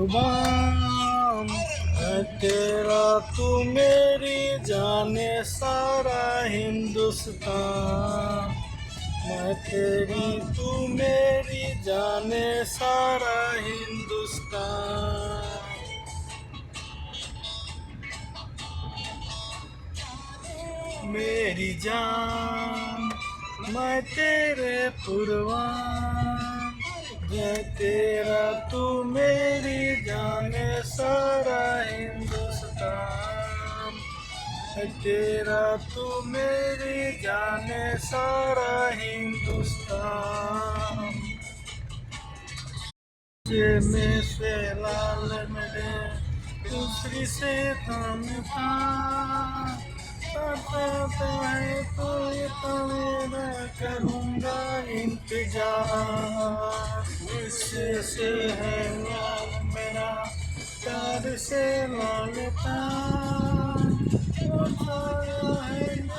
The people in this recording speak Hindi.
कुर्बान मैं तेरा, तू मेरी जाने सारा हिंदुस्तान। मैं तेरी, तू मेरी जाने सारा हिंदुस्तान। मेरी जान मैं तेरे कुर्बान, मैं तेरा, तू मेरी जाने सारा हिंदुस्तान। मैं तेरा, तू मेरी जाने सारा हिंदुस्तान। जे में से लाल मेरे, दूसरी से थामता है तो ये तो मेरा करूँगा इंतजार। इससे है लाल मेरा, प्यार से लालता